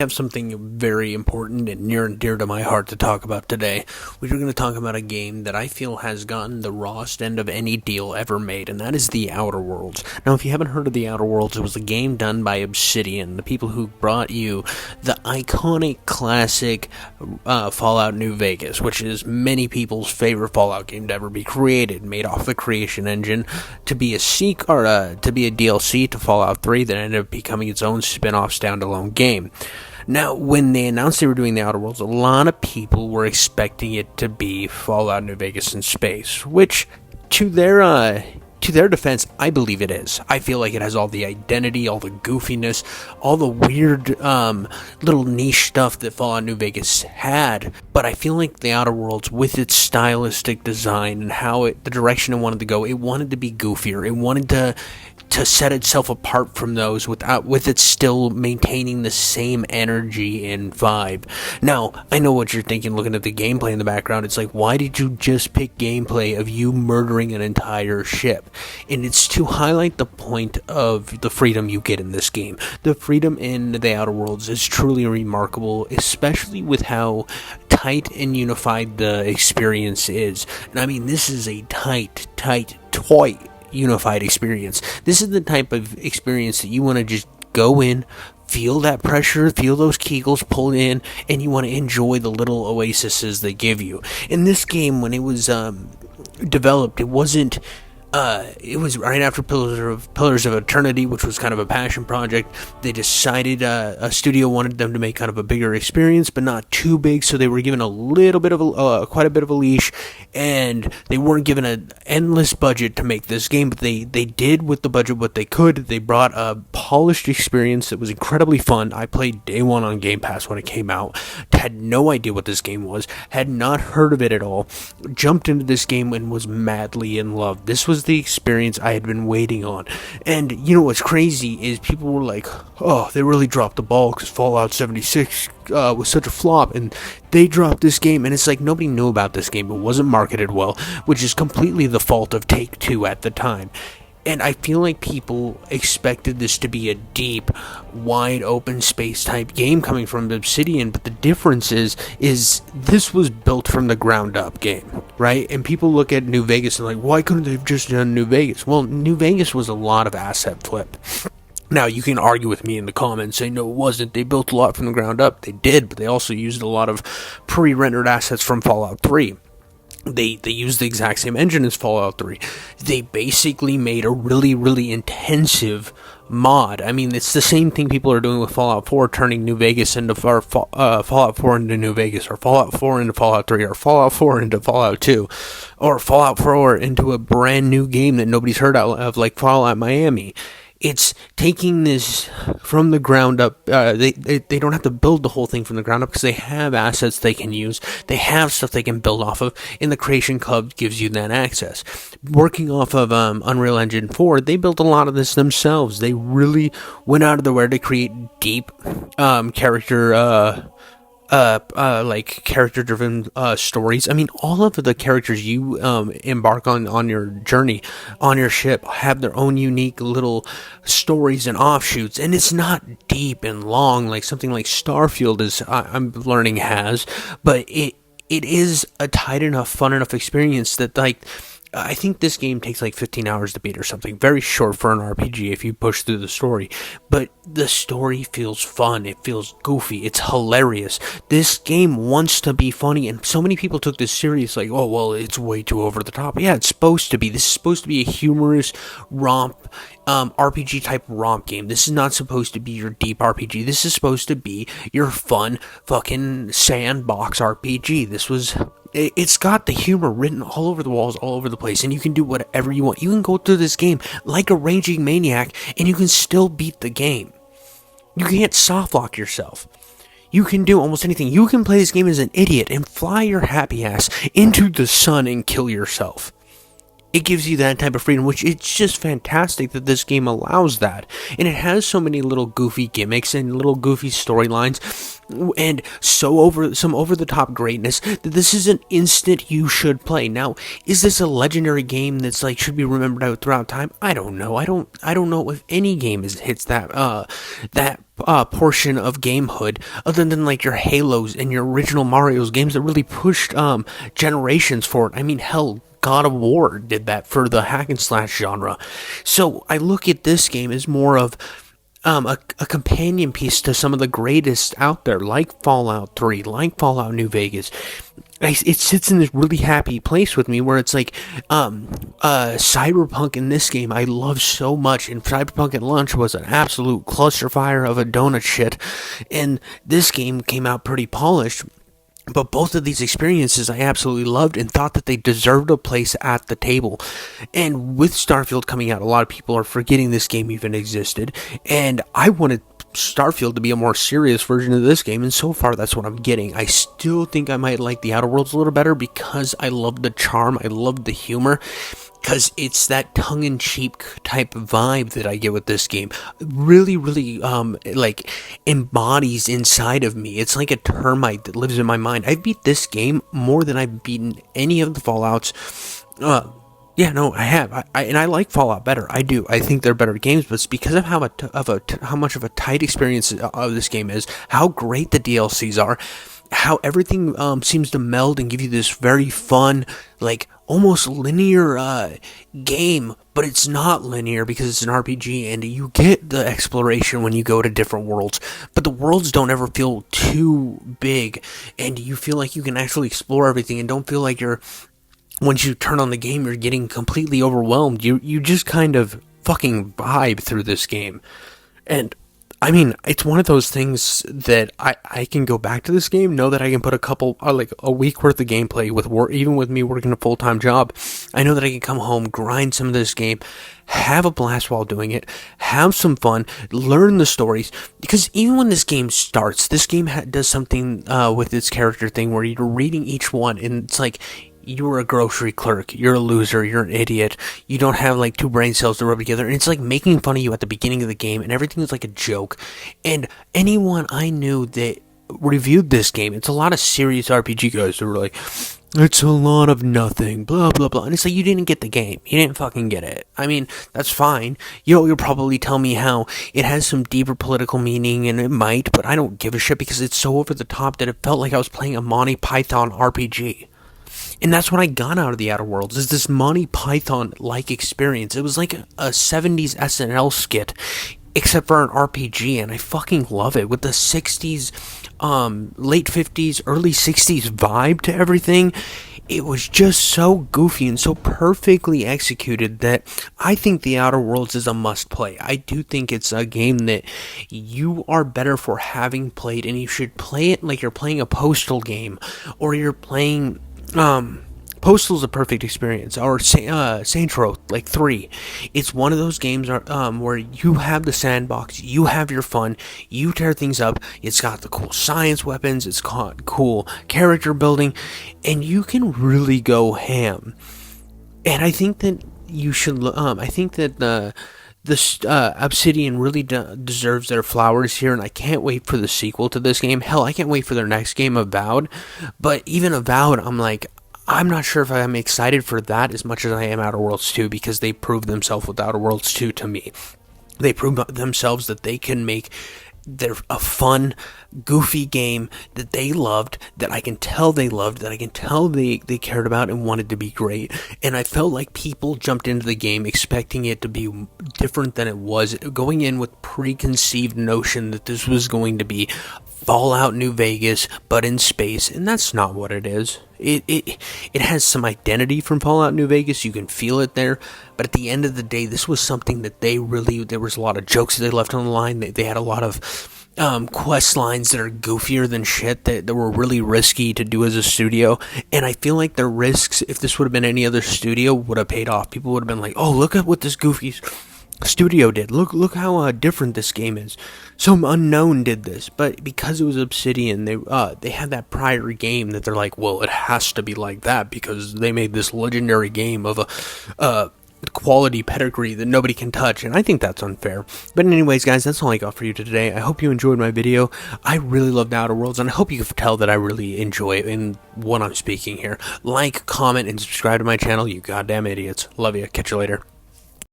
I have something very important and near and dear to my heart to talk about today. We're going to talk about a game that I feel has gotten the rawest end of any deal ever made, and that is The Outer Worlds. Now, if you haven't heard of The Outer Worlds, it was a game done by Obsidian, the people who brought you the iconic classic Fallout New Vegas, which is many people's favorite Fallout game to ever be created, made off the Creation Engine to be a to be a DLC to Fallout 3 that ended up becoming its own spin-off standalone game. Now, when they announced they were doing The Outer Worlds, a lot of people were expecting it to be Fallout New Vegas in space, which, to their defense, I believe it is. I feel like it has all the identity, all the goofiness, all the weird little niche stuff that Fallout New Vegas had. But I feel like The Outer Worlds, with its stylistic design and the direction it wanted to go, it wanted to be goofier. It wanted to set itself apart from those with it still maintaining the same energy and vibe. Now, I know what you're thinking looking at the gameplay in the background. It's like, why did you just pick gameplay of you murdering an entire ship? And it's to highlight the point of the freedom you get in this game. The freedom in The Outer Worlds is truly remarkable, especially with how tight and unified the experience is. And I mean, this is a tight, unified experience. This is the type of experience that you want to just go in, feel that pressure, feel those kegels pull in, and you want to enjoy the little oases they give you. In this game, when it was developed, it was right after Pillars of Eternity, which was kind of a passion project. They decided a studio wanted them to make kind of a bigger experience, but not too big, so they were given quite a bit of a leash, and they weren't given an endless budget to make this game, but they did with the budget what they could. They brought a polished experience that was incredibly fun. I played day one on Game Pass when it came out, had no idea what this game was, had not heard of it at all, jumped into this game and was madly in love. This was the experience I had been waiting on. And you know what's crazy is people were like, oh, they really dropped the ball because Fallout 76 was such a flop, and they dropped this game. And it's like, nobody knew about this game. It wasn't marketed well, which is completely the fault of Take-Two at the time. And I feel like people expected this to be a deep, wide open space type game coming from Obsidian, but the difference is this was built from the ground up game, right? And people look at New Vegas and like, why couldn't they have just done New Vegas? Well, New Vegas was a lot of asset flip. Now, you can argue with me in the comments, say, no, it wasn't. They built a lot from the ground up. They did, but they also used a lot of pre-rendered assets from Fallout 3. They used the exact same engine as Fallout 3. They basically made a really, really intensive mod. I mean, it's the same thing people are doing with Fallout 4, turning New Vegas into Fallout 4 into New Vegas, or Fallout 4 into Fallout 3, or Fallout 4 into Fallout 2, or Fallout 4 into a brand new game that nobody's heard of, like Fallout Miami. It's taking this from the ground up. They don't have to build the whole thing from the ground up because they have assets they can use. They have stuff they can build off of, and the Creation Club gives you that access. Working off of Unreal Engine 4, they built a lot of this themselves. They really went out of their way to create deep character-driven stories. I mean, all of the characters you embark on your journey on your ship have their own unique little stories and offshoots, and it's not deep and long like something like Starfield I'm learning has, but it is a tight enough, fun enough experience that, like, I think this game takes like 15 hours to beat or something. Very short for an RPG if you push through the story. But the story feels fun. It feels goofy. It's hilarious. This game wants to be funny, and so many people took this serious, like, oh, well, it's way too over the top. Yeah, it's supposed to be. This is supposed to be a humorous romp, RPG type romp game. This is not supposed to be your deep RPG. This is supposed to be your fun fucking sandbox RPG. It's got the humor written all over the walls, all over the place, and you can do whatever you want. You can go through this game like a raging maniac, and you can still beat the game. You can't softlock yourself. You can do almost anything. You can play this game as an idiot and fly your happy ass into the sun and kill yourself. It gives you that type of freedom, which it's just fantastic that this game allows that. And it has so many little goofy gimmicks and little goofy storylines and some over-the-top greatness that this is an instant you should play. Now, is this a legendary game that's like should be remembered out throughout time? I don't know. I don't know if any game hits that portion of gamehood, other than like your Halos and your original Mario's games that really pushed generations forward. I mean, hell, God of War did that for the hack and slash genre. So I look at this game as more of a companion piece to some of the greatest out there, like Fallout 3, like Fallout New Vegas. It sits in this really happy place with me where it's like, Cyberpunk in this game I love so much, and Cyberpunk at launch was an absolute cluster fire of a donut shit, and this game came out pretty polished. But both of these experiences I absolutely loved and thought that they deserved a place at the table. And with Starfield coming out, a lot of people are forgetting this game even existed. And I wanted Starfield to be a more serious version of this game, and so far that's what I'm getting. I still think I might like the Outer Worlds a little better because I love the charm, I love the humor, because it's that tongue-in-cheek type vibe that I get with this game. Really, really, like, embodies inside of me. It's like a termite that lives in my mind. I've beat this game more than I've beaten any of the Fallouts. Yeah, no, I have. And I like Fallout better. I do. I think they're better games, but it's because of how much of a tight experience of this game is, how great the DLCs are, how everything seems to meld and give you this very fun, like, almost linear game, but it's not linear because it's an RPG, and you get the exploration when you go to different worlds, but the worlds don't ever feel too big, and you feel like you can actually explore everything and don't feel like once you turn on the game, you're getting completely overwhelmed. You just kind of fucking vibe through this game. And I mean, it's one of those things that I can go back to this game, know that I can put a week worth of gameplay with work, even with me working a full-time job. I know that I can come home, grind some of this game, have a blast while doing it, have some fun, learn the stories, because even when this game starts, this game does something with its character thing where you're reading each one, and it's like, you're a grocery clerk, you're a loser, you're an idiot, you don't have like two brain cells to rub together, and it's like making fun of you at the beginning of the game, and everything is like a joke. And anyone I knew that reviewed this game, it's a lot of serious RPG guys that were like, it's a lot of nothing, blah blah blah, and it's like, you didn't get the game, you didn't fucking get it. I mean, that's fine. You'll probably tell me how it has some deeper political meaning, and it might, but I don't give a shit because it's so over the top that it felt like I was playing a Monty Python RPG. And that's what I got out of the Outer Worlds, is this Monty Python-like experience. It was like a 70s SNL skit, except for an RPG, and I fucking love it. With the 60s, late 50s, early 60s vibe to everything, it was just so goofy and so perfectly executed that I think the Outer Worlds is a must-play. I do think it's a game that you are better for having played, and you should play it like you're playing a Postal game, or you're playing... Postal's a perfect experience, or Saints Row, like 3. It's one of those games where you have the sandbox, you have your fun, you tear things up, it's got the cool science weapons, it's got cool character building, and you can really go ham. And I think that you should, I think that Obsidian really deserves their flowers here, and I can't wait for the sequel to this game. Hell, I can't wait for their next game, Avowed. But even Avowed, I'm not sure if I'm excited for that as much as I am Outer Worlds 2, because they proved themselves with Outer Worlds 2 to me. They proved themselves that they can make a fun, goofy game that they loved, that I can tell they loved, that I can tell they cared about and wanted to be great. And I felt like people jumped into the game expecting it to be different than it was, going in with preconceived notion that this was going to be Fallout New Vegas, but in space, and that's not what it is. It has some identity from Fallout New Vegas, you can feel it there, but at the end of the day, this was something that there was a lot of jokes that they left on the line. They had a lot of quest lines that are goofier than shit, that were really risky to do as a studio, and I feel like their risks, if this would have been any other studio, would have paid off. People would have been like, oh, look at what this goofy studio did. Look how different this game is. Some unknown did this, but because it was Obsidian, they had that prior game that they're like, well, it has to be like that because they made this legendary game of a quality pedigree that nobody can touch, and I think that's unfair. But anyways, guys, that's all I got for you today. I hope you enjoyed my video. I really loved Outer Worlds, and I hope you can tell that I really enjoy it in what I'm speaking here. Like, comment, and subscribe to my channel, you goddamn idiots. Love you. Catch you later.